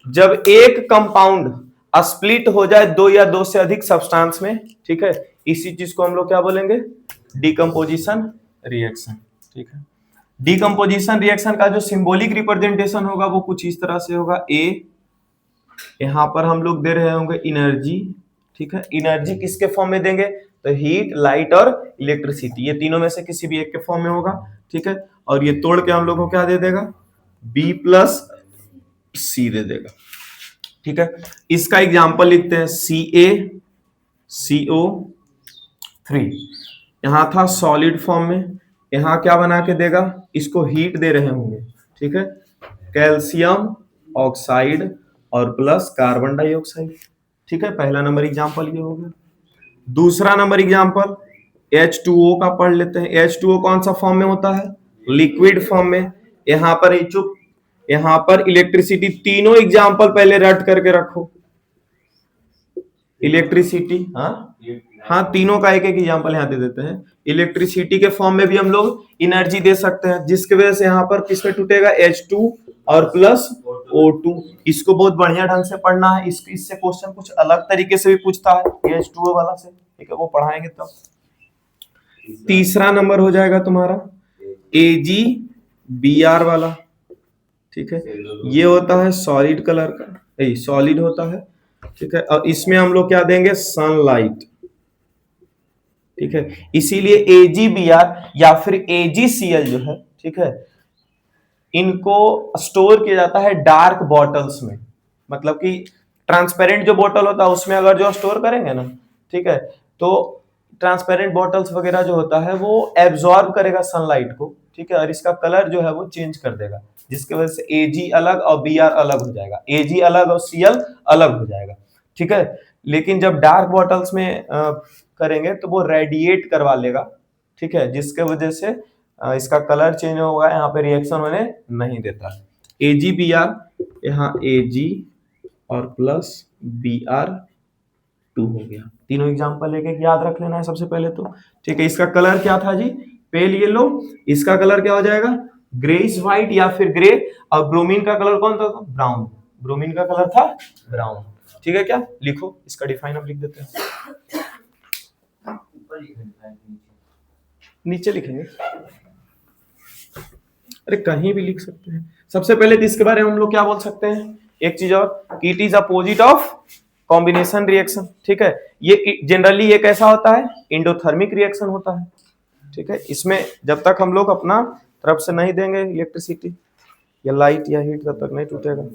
जब एक कंपाउंड स्प्लिट हो जाए दो या दो से अधिक सब्सटेंस में, ठीक है, इसी चीज को हम लोग क्या बोलेंगे? डिकम्पोजिशन रिएक्शन, ठीक है। डिकम्पोजिशन रिएक्शन का जो सिंबॉलिक रिप्रेजेंटेशन होगा वो कुछ इस तरह से होगा। ए, यहां पर हम लोग दे रहे होंगे एनर्जी, ठीक है। एनर्जी किसके फॉर्म में देंगे? तो हीट, लाइट और इलेक्ट्रिसिटी, ये तीनों में से किसी भी एक के फॉर्म में होगा, ठीक है। और ये तोड़ के हम लोग को क्या दे देगा? B प्लस C दे देगा, ठीक है। इसका एग्जांपल लिखते हैं, CaCO3, यहां था सॉलिड फॉर्म में, यहां क्या बना के देगा? इसको हीट दे रहे होंगे, ठीक है, कैल्शियम ऑक्साइड और प्लस कार्बन डाइऑक्साइड, ठीक है। पहला नंबर एग्जांपल ये हो गया। दूसरा नंबर एग्जांपल H2O का पढ़ लेते हैं। H2O कौन सा फॉर्म में होता है? लिक्विड फॉर्म में। यहां पर चुप, यहां पर इलेक्ट्रिसिटी, तीनों एग्जांपल पहले रट करके रखो। इलेक्ट्रिसिटी, हाँ, तीनों का एक एक एग्जांपल यहां दे देते हैं। इलेक्ट्रिसिटी के फॉर्म में भी हम लोग एनर्जी दे सकते हैं, जिसकी वजह से यहां पर किसमें टूटेगा? H2 और प्लस O2। इसको बहुत बढ़िया ढंग से पढ़ना है, इससे क्वेश्चन कुछ अलग तरीके से भी पूछता है H2O वाला से, ठीक है, वो पढ़ाएंगे तब। तीसरा नंबर हो जाएगा तुम्हारा AgBr वाला, ठीक है। ये होता है सॉलिड कलर का, सॉलिड होता है, ठीक है। और इसमें हम लोग क्या देंगे? सनलाइट, ठीक है। इसीलिए AgBr या फिर AgCl जो है, ठीक है, इनको स्टोर किया जाता है डार्क बॉटल्स में, मतलब कि ट्रांसपेरेंट जो बोतल होता है उसमें अगर जो स्टोर करेंगे ना, ठीक है, तो ट्रांसपेरेंट बॉटल्स वगैरह जो होता है वो एब्जॉर्ब करेगा सनलाइट को, ठीक है, और इसका कलर जो है वो चेंज कर देगा, जिसकी वजह से Ag अलग और Br अलग हो जाएगा, Ag अलग और Cl अलग हो जाएगा, ठीक है। लेकिन जब डार्क बॉटल्स में करेंगे तो वो रेडिएट करवा लेगा, ठीक है, जिसके वजह से इसका कलर चेंज होगा, यहाँ पे रिएक्शन होने नहीं देता। AgBr, यहाँ Ag और प्लस Br2 हो गया। तीनों एग्जांपल एक एक याद रख लेना है सबसे पहले तो, ठीक है। इसका कलर क्या था जी? Pale yellow. इसका कलर क्या हो जाएगा? ग्रेइश व्हाइट या फिर ग्रे, और ब्रोमीन का कलर कौन था? ब्राउन। ब्रोमीन का कलर था ब्राउन। ठीक है क्या? लिखो इसका डिफाइन हम लिख देते हैं, नीचे लिखेंगे, अरे कहीं भी लिख सकते हैं। सबसे पहले तो इसके बारे में हम लोग क्या बोल सकते हैं, एक चीज और, it is opposite of combination reaction. ठीक है, ये जनरली ये कैसा होता है? इंडोथर्मिक रिएक्शन होता है। ठीक है, इसमें जब तक हम लोग अपना तरफ से नहीं देंगे इलेक्ट्रिसिटी या लाइट या हीट, तब तक नहीं टूटेगा।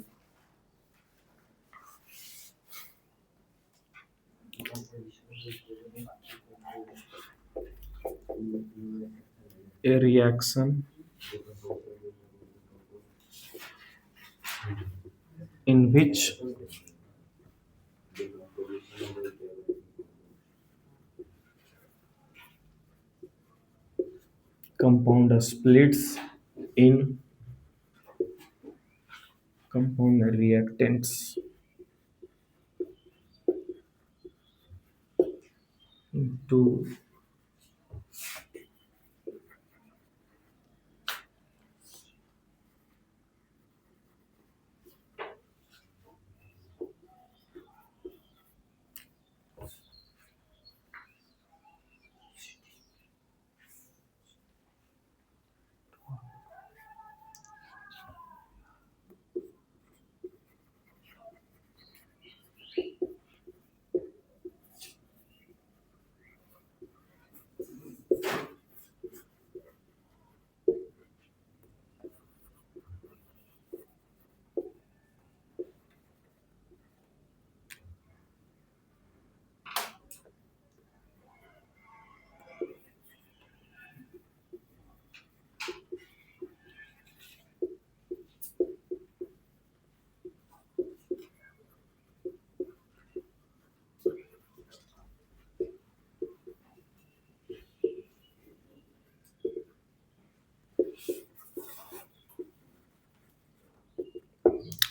A reaction in which compound splits in compound reactants into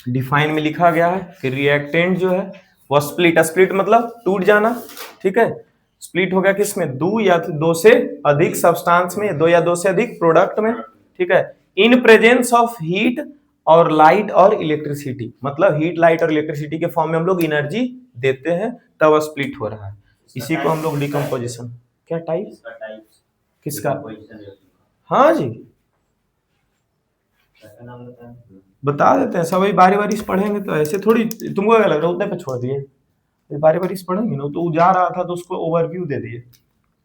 define में लिखा गया है कि रिएक्टेंट जो है वह स्प्लिट, स्प्लिट मतलब टूट जाना। ठीक है, स्प्लिट हो गया किसमें? दो या दो से अधिक सब्सटेंस में, दो या दो से अधिक प्रोडक्ट में। ठीक है, इन प्रेजेंस ऑफ हीट और लाइट और इलेक्ट्रिसिटी, मतलब हीट लाइट और इलेक्ट्रिसिटी के फॉर्म में हम लोग एनर्जी देते हैं तब स्प्लिट हो रहा है। इसी को हम लोग डिकम्पोजिशन, क्या टाइप किसका? हाँ जी, बता देते हैं, सभी बारी बारी से पढ़ेंगे तो ऐसे थोड़ी, तुमको क्या लग रहा है उतने पे छोड़ दिए? बारी बारी से पढ़ेंगे ना, तो जा रहा था तो उसको ओवरव्यू दे दिए।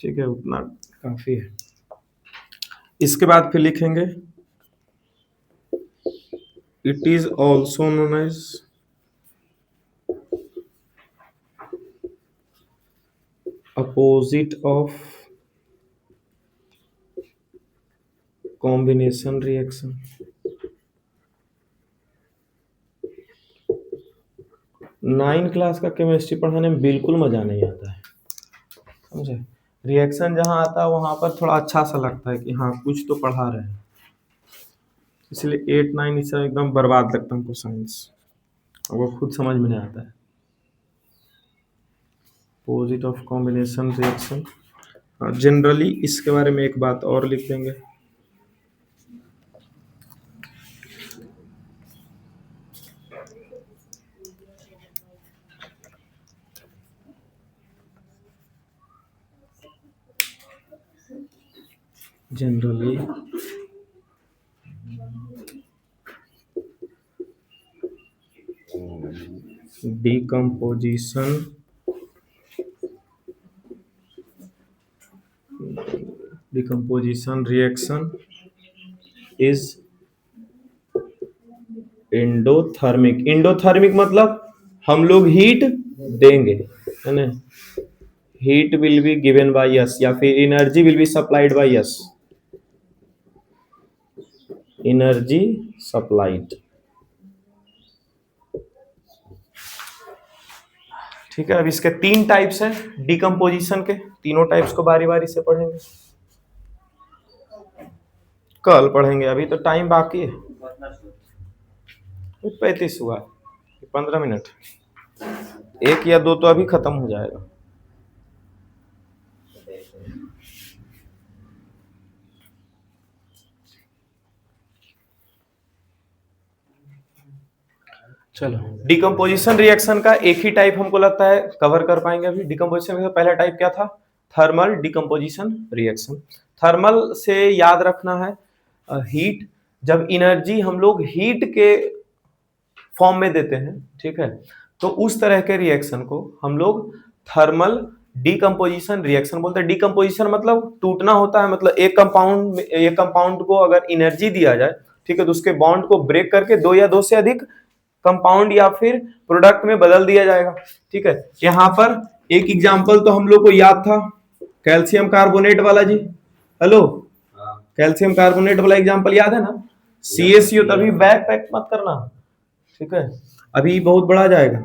ठीक है, उतना काफी है। इसके बाद फिर लिखेंगे it is also known as opposite of combination reaction. Nine class का केमिस्ट्री पढ़ाने में बिल्कुल मजा नहीं आता है, समझे? रिएक्शन जहां आता है वहां पर थोड़ा अच्छा सा लगता है कि हाँ कुछ तो पढ़ा रहे हैं, इसलिए 8 9 इससे एकदम बर्बाद लगता है हमको साइंस, वो खुद समझ में नहीं आता है। Opposite of combination reaction, generally इसके बारे में एक बात और लिख देंगे, generally decomposition reaction is endothermic. Endothermic मतलब हम लोग हीट देंगे, है ना? Heat will be given by us, या फिर energy will be supplied by us, energy supplied. ठीक है, अब इसके 3 टाइप्स है डिकम्पोजिशन के, तीनों टाइप्स को बारी बारी से पढ़ेंगे, कल पढ़ेंगे, अभी तो टाइम बाकी है, 35 हुआ, 15 मिनट, एक या दो तो अभी खत्म हो जाएगा। चलो, डिकम्पोजिशन रिएक्शन का एक ही टाइप हमको लगता है कवर कर पाएंगे अभी। डिकम्पोजिशन का पहला टाइप क्या था? Thermal decomposition reaction. थर्मल से याद रखना है हीट, जब एनर्जी हम लोग हीट के फॉर्म में देते हैं, ठीक है, तो उस तरह के रिएक्शन को हम लोग थर्मल डिकम्पोजिशन रिएक्शन बोलते हैं। डिकम्पोजिशन मतलब टूटना होता है, मतलब एक कंपाउंड को अगर एनर्जी दिया जाए, ठीक है, तो उसके बॉन्ड को ब्रेक करके दो या दो से अधिक कंपाउंड या फिर प्रोडक्ट में बदल दिया जाएगा, ठीक है। यहाँ पर एक एग्जांपल तो हम लोग को याद था, कैल्शियम कार्बोनेट वाला जी। हेलो, कैल्शियम कार्बोनेट वाला एग्जांपल याद है ना? CaCO, तभी बैक पैक मत करना, ठीक है, अभी बहुत बड़ा जाएगा।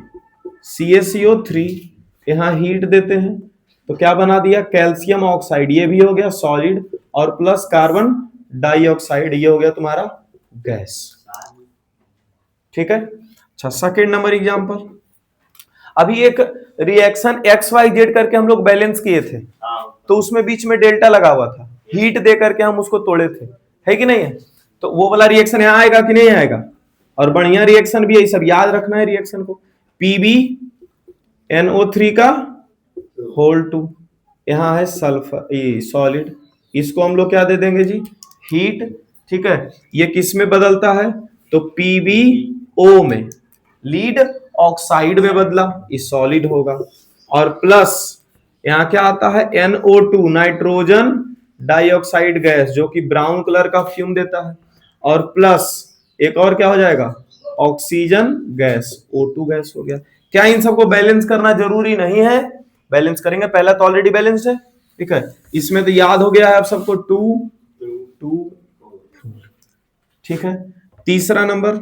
CaCO3 यहाँ हीट देते हैं तो क्या बना दिया? कैल्शियम ऑक्साइड, ये भी हो गया सॉलिड, और प्लस कार्बन डाइऑक्साइड, ये हो गया तुम्हारा गैस, ठीक है। अच्छा, सेकेंड नंबर एग्जांपल, अभी एक रिएक्शन XYZ करके हम लोग बैलेंस किए थे, तो उसमें बीच में डेल्टा लगा हुआ था, हीट दे करके हम उसको तोड़े थे, है कि नहीं है? तो वो वाला रिएक्शन यहाँ आएगा कि नहीं आएगा? और बढ़िया रिएक्शन भी है, सब याद रखना है रिएक्शन को। PbNO3 का होल 2, यहाँ है सल्फर सॉलिड, इसको हम लोग क्या दे देंगे जी? हीट, ठीक है। ये किस में बदलता है? तो PbO में, लीड ऑक्साइड में बदला, ये सॉलिड होगा, और प्लस यहाँ क्या आता है? NO2 नाइट्रोजन डाइऑक्साइड गैस, जो कि ब्राउन कलर का फ्यूम देता है, और प्लस एक और क्या हो जाएगा? ऑक्सीजन गैस, O2 गैस हो गया। क्या इन सबको बैलेंस करना जरूरी नहीं है? बैलेंस करेंगे, पहला तो ऑलरेडी बैलेंस्ड है, ठीक है। इसमें तो याद हो गया है आप सबको 2 2, ठीक है। तीसरा नंबर,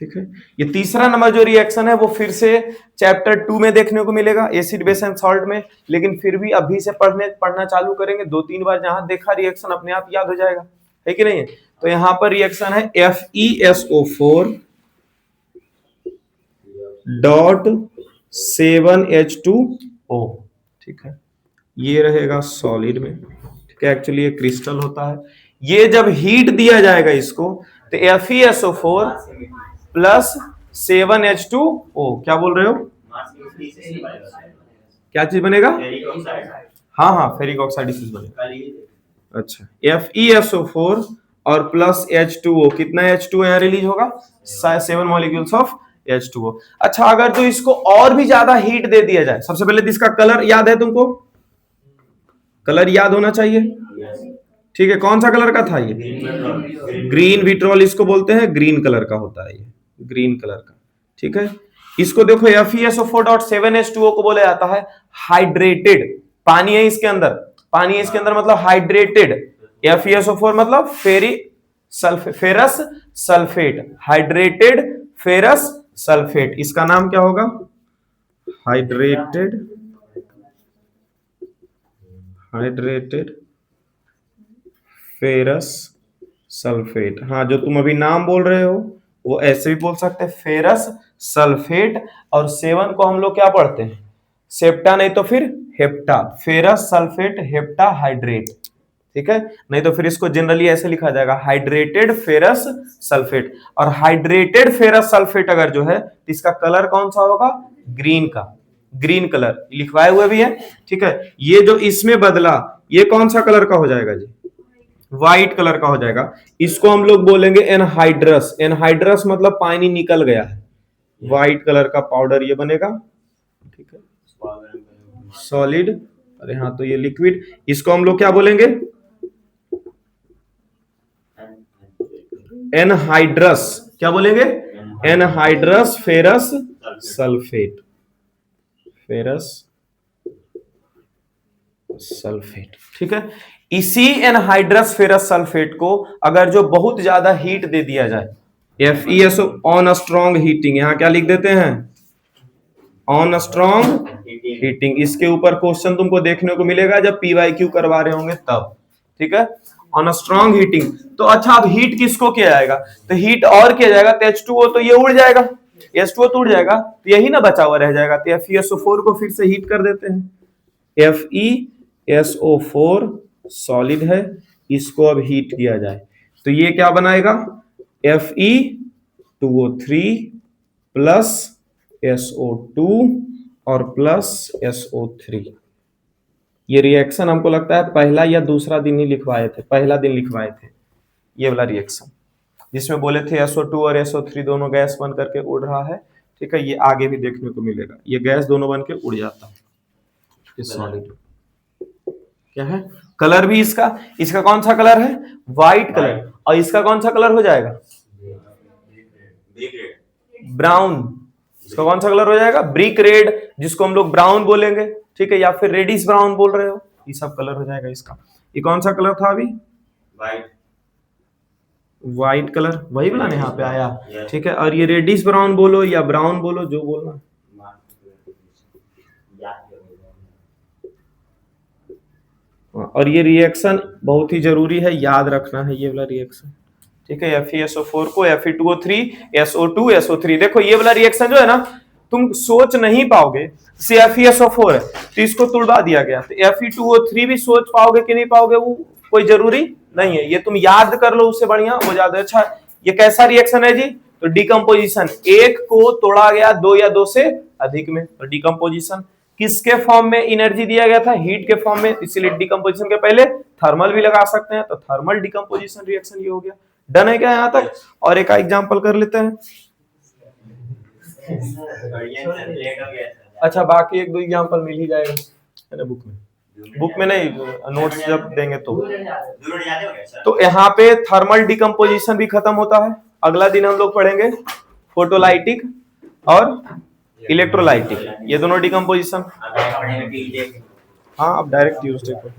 ठीक है, ये तीसरा नंबर जो रिएक्शन है वो फिर से चैप्टर 2 में देखने को मिलेगा, एसिड बेस एंड सॉल्ट में, लेकिन फिर भी अभी से पढ़ना चालू करेंगे, 2-3 बार जहां देखा रिएक्शन अपने आप याद हो जाएगा, है कि नहीं? तो यहां पर रिएक्शन है FeSO4 डॉट 7H2O, ठीक है, ये रहेगा सॉलिड में, ठीक है, एक्चुअली ये क्रिस्टल होता है। ये जब हीट दिया जाएगा इसको, तो FeSO4 प्लस 7H2O, क्या बोल रहे हो? क्या चीज बनेगा? हाँ हाँ, फेरिक ऑक्साइड बनेगा। अच्छा, FeSO4 और प्लस H2O, कितना H2O यहाँ रिलीज होगा? 7 मॉलिक्यूल्स ऑफ H2O। अच्छा, अगर तो इसको और भी ज्यादा हीट दे दिया जाए, सबसे पहले तो इसका कलर याद है तुमको? कलर याद होना चाहिए, ठीक है। कौन सा कलर का था ये? ग्रीन विट्रोल इसको बोलते हैं, ग्रीन कलर का होता है ये, ग्रीन कलर का, ठीक है। इसको देखो, FeSO4.7H2O को बोला जाता है हाइड्रेटेड, पानी है इसके अंदर, पानी है इसके अंदर मतलब हाइड्रेटेड। FeSO4 मतलब ferrous sulphate, hydrated ferrous sulphate, इसका नाम क्या होगा? Hydrated ferrous sulphate. हाँ, जो तुम अभी नाम बोल रहे हो वो ऐसे भी बोल सकते हैं, फेरस सल्फेट। और 7 को हम लोग क्या पढ़ते हैं? सेप्टा, नहीं तो फिर hepta, ferrous sulphate hepta hydrate, ठीक है। नहीं तो फिर इसको जनरली ऐसे लिखा जाएगा, हाइड्रेटेड फेरस सल्फेट। और हाइड्रेटेड फेरस सल्फेट अगर जो है, तो इसका कलर कौन सा होगा? ग्रीन का, ग्रीन कलर लिखवाए हुए भी है, ठीक है। ये जो इसमें बदला, ये कौन सा कलर का हो जाएगा जी? व्हाइट कलर का हो जाएगा। इसको हम लोग बोलेंगे एनहाइड्रस। एनहाइड्रस मतलब पानी निकल गया है, व्हाइट कलर का पाउडर ये बनेगा, ठीक है, सॉलिड। अरे हाँ, तो ये लिक्विड, इसको हम लोग क्या बोलेंगे? एनहाइड्रस, क्या बोलेंगे? Anhydrous ferrous sulphate, ferrous sulphate, ठीक है। इसी एनहाइड्रस फेरस सल्फेट को अगर जो बहुत ज्यादा हीट दे दिया जाए, FeSO ऑन स्ट्रॉन्ग हीटिंग, यहां क्या लिख देते हैं? On strong heating. इसके ऊपर क्वेश्चन तुमको देखने को मिलेगा जब PYQ करवा रहे होंगे तब, ठीक है, ऑन स्ट्रॉन्ग हीटिंग। तो अच्छा, अब हीट किसको किया जाएगा? तो हीट और किया जाएगा, तो H2O तो ये उड़ जाएगा, H2O तो उड़ जाएगा, तो यही ना बचा हुआ रह जाएगा। तो FeSO4 को फिर से हीट कर देते हैं, FeSO4 सॉलिड है, इसको अब हीट किया जाए तो ये क्या बनाएगा? Fe 2O3 प्लस SO2 और प्लस SO3। ये रिएक्शन हमको लगता है पहला या दूसरा दिन ही लिखवाए थे, पहला दिन लिखवाए थे ये वाला रिएक्शन, जिसमें बोले थे SO2 और SO3 दोनों गैस बन करके उड़ रहा है। ठीक है, ये आगे भी देखने को मिलेगा, ये गैस दोनों बन के उड़ जाता है इस सॉलिड। क्या है कलर भी इसका कौन सा कलर है? White colour. और इसका कौन सा कलर हो जाएगा? ब्राउन। इसका कौन सा कलर हो जाएगा? ब्रिक रेड, जिसको हम लोग ब्राउन बोलेंगे। ठीक है, या फिर रेडिश ब्राउन बोल रहे हो, ये सब कलर हो जाएगा इसका। ये कौन सा कलर था अभी? व्हाइट कलर, वही वाला यहाँ पे आया। ठीक है, और ये रेडिश ब्राउन बोलो या ब्राउन बोलो, जो बोलना। और ये रिएक्शन बहुत ही जरूरी है, याद रखना है ये वाला रिएक्शन। ठीक है, FeSO4 को Fe2O3 SO2 SO3। देखो ये वाला रिएक्शन जो है ना, तुम सोच नहीं पाओगे। FeSO4 है तो इसको तुड़वा दिया गया, तो Fe2O3 भी सोच पाओगे कि नहीं पाओगे वो कोई जरूरी नहीं है, ये तुम याद कर लो, उससे बढ़िया वो ज्यादा अच्छा। ये कैसा रिएक्शन है जी? तो डिकम्पोजिशन, एक को तोड़ा गया दो या दो से अधिक में, तो डिकम्पोजिशन। किसके फॉर्म में एनर्जी दिया गया था? हीट के फॉर्म में, इसीलिए डिकम्पोजिशन के पहले थर्मल भी लगा सकते हैं, तो थर्मल डिकम्पोजिशन रिएक्शन ये हो गया। डन है क्या यहाँ तक? और एक एग्जांपल कर लेते हैं। अच्छा, बाकी एक दो एग्जांपल मिल ही जाएगा है ना बुक में नहीं, नोट्स जब देंगे तो यहाँ पे थर्मल डिकम्पोजिशन भी खत्म होता है। अगला दिन हम लोग पढ़ेंगे फोटोलाइटिक और इलेक्ट्रोलाइटिक, ये दोनों डिकम्पोजिशन। हाँ, अब डायरेक्ट ट्यूसडे को